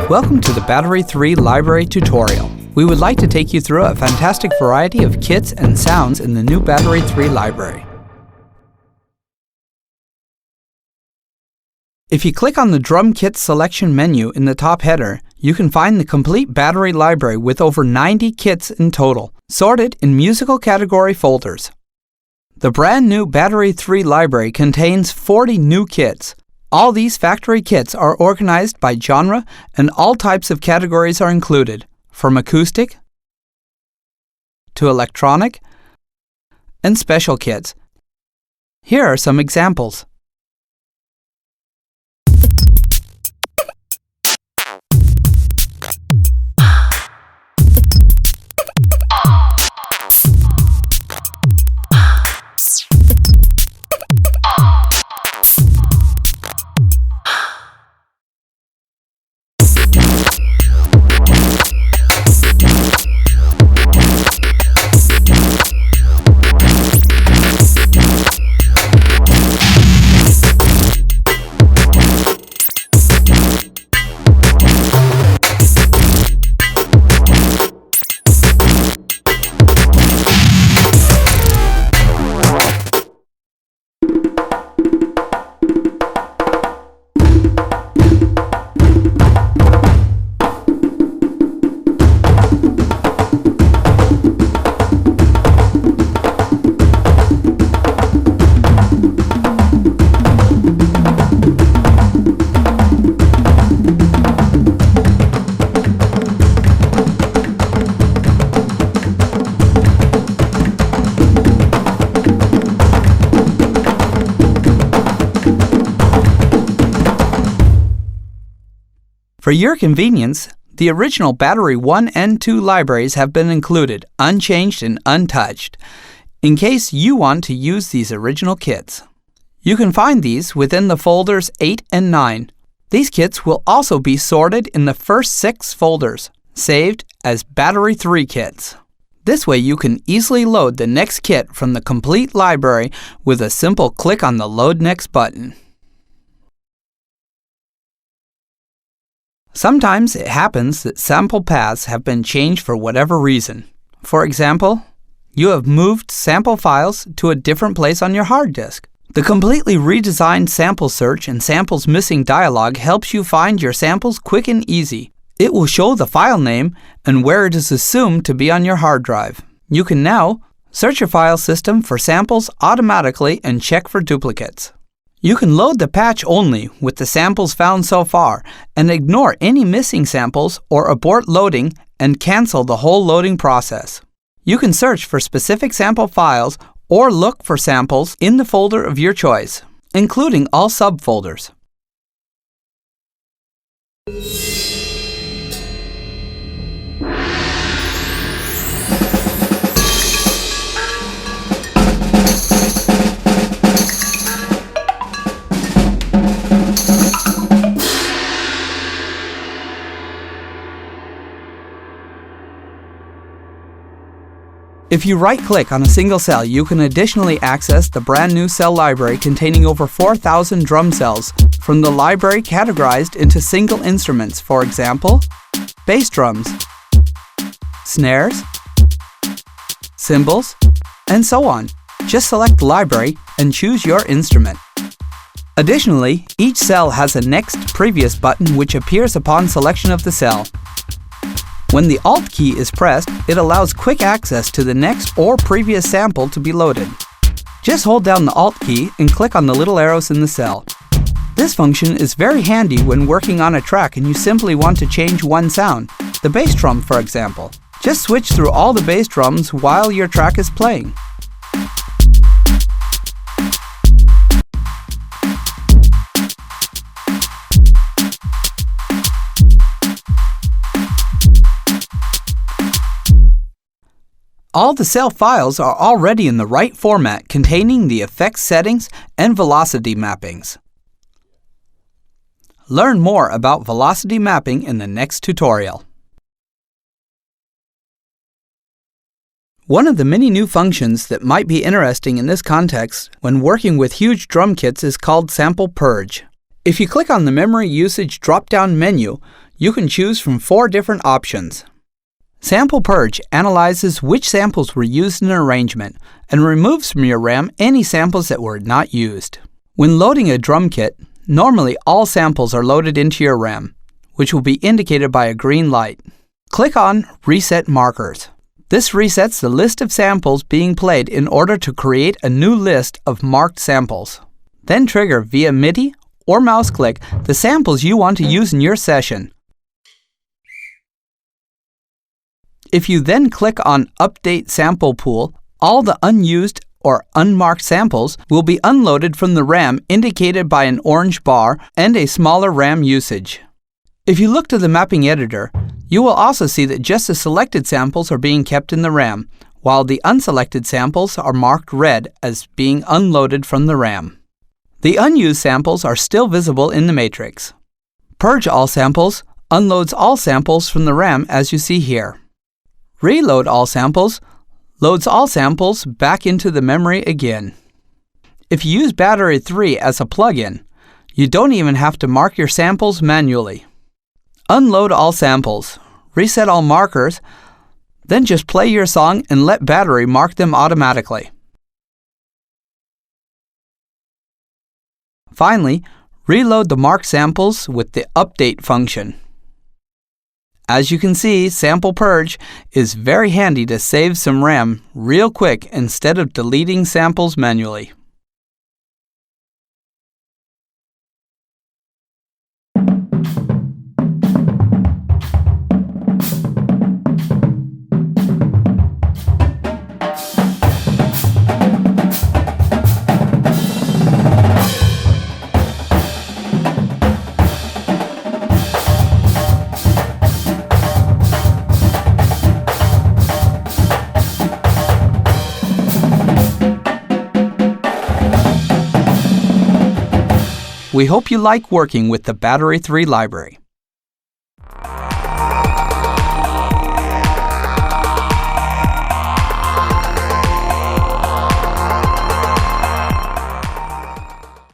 Welcome to the Battery 3 Library tutorial. We would like to take you through a fantastic variety of kits and sounds in the new Battery 3 library. If you click on the Drum Kit selection menu in the top header, you can find the complete battery library with over 90 kits in total, sorted in musical category folders. The brand new Battery 3 library contains 40 new kits. All these factory kits are organized by genre and all types of categories are included, from acoustic to electronic and special kits. Here are some examples. For your convenience, the original Battery 1 and 2 libraries have been included, unchanged and untouched, in case you want to use these original kits. You can find these within the folders 8 and 9. These kits will also be sorted in the first 6 folders, saved as Battery 3 kits. This way you can easily load the next kit from the complete library with a simple click on the Load Next button. Sometimes it happens that sample paths have been changed for whatever reason. For example, you have moved sample files to a different place on your hard disk. The completely redesigned Sample Search and Samples Missing dialog helps you find your samples quick and easy. It will show the file name and where it is assumed to be on your hard drive. You can now search your file system for samples automatically and check for duplicates. You can load the patch only with the samples found so far and ignore any missing samples or abort loading and cancel the whole loading process. You can search for specific sample files or look for samples in the folder of your choice, including all subfolders. If you right-click on a single cell, you can additionally access the brand new cell library containing over 4,000 drum cells from the library categorized into single instruments, for example, bass drums, snares, cymbals, and so on. Just select the library and choose your instrument. Additionally, each cell has a Next Previous button which appears upon selection of the cell. When the Alt key is pressed, it allows quick access to the next or previous sample to be loaded. Just hold down the Alt key and click on the little arrows in the cell. This function is very handy when working on a track and you simply want to change one sound, the bass drum for example. Just switch through all the bass drums while your track is playing. All the cell files are already in the right format containing the effects settings and velocity mappings. Learn more about velocity mapping in the next tutorial. One of the many new functions that might be interesting in this context when working with huge drum kits is called Sample Purge. If you click on the Memory Usage drop-down menu, You can choose from 4 different options. Sample Purge analyzes which samples were used in an arrangement and removes from your RAM any samples that were not used. When loading a drum kit, normally all samples are loaded into your RAM, which will be indicated by a green light. Click on Reset Markers. This resets the list of samples being played in order to create a new list of marked samples. Then trigger via MIDI or mouse click the samples you want to use in your session. If you then click on Update Sample Pool, all the unused or unmarked samples will be unloaded from the RAM indicated by an orange bar and a smaller RAM usage. If you look to the mapping editor, you will also see that just the selected samples are being kept in the RAM, while the unselected samples are marked red as being unloaded from the RAM. The unused samples are still visible in the matrix. Purge All Samples unloads all samples from the RAM as you see here. Reload All Samples loads all samples back into the memory again. If you use Battery 3 as a plugin, you don't even have to mark your samples manually. Unload all samples, reset all markers, then just play your song and let Battery mark them automatically. Finally, reload the marked samples with the Update function. As you can see, Sample Purge is very handy to save some RAM real quick instead of deleting samples manually. We hope you like working with the Battery 3 library.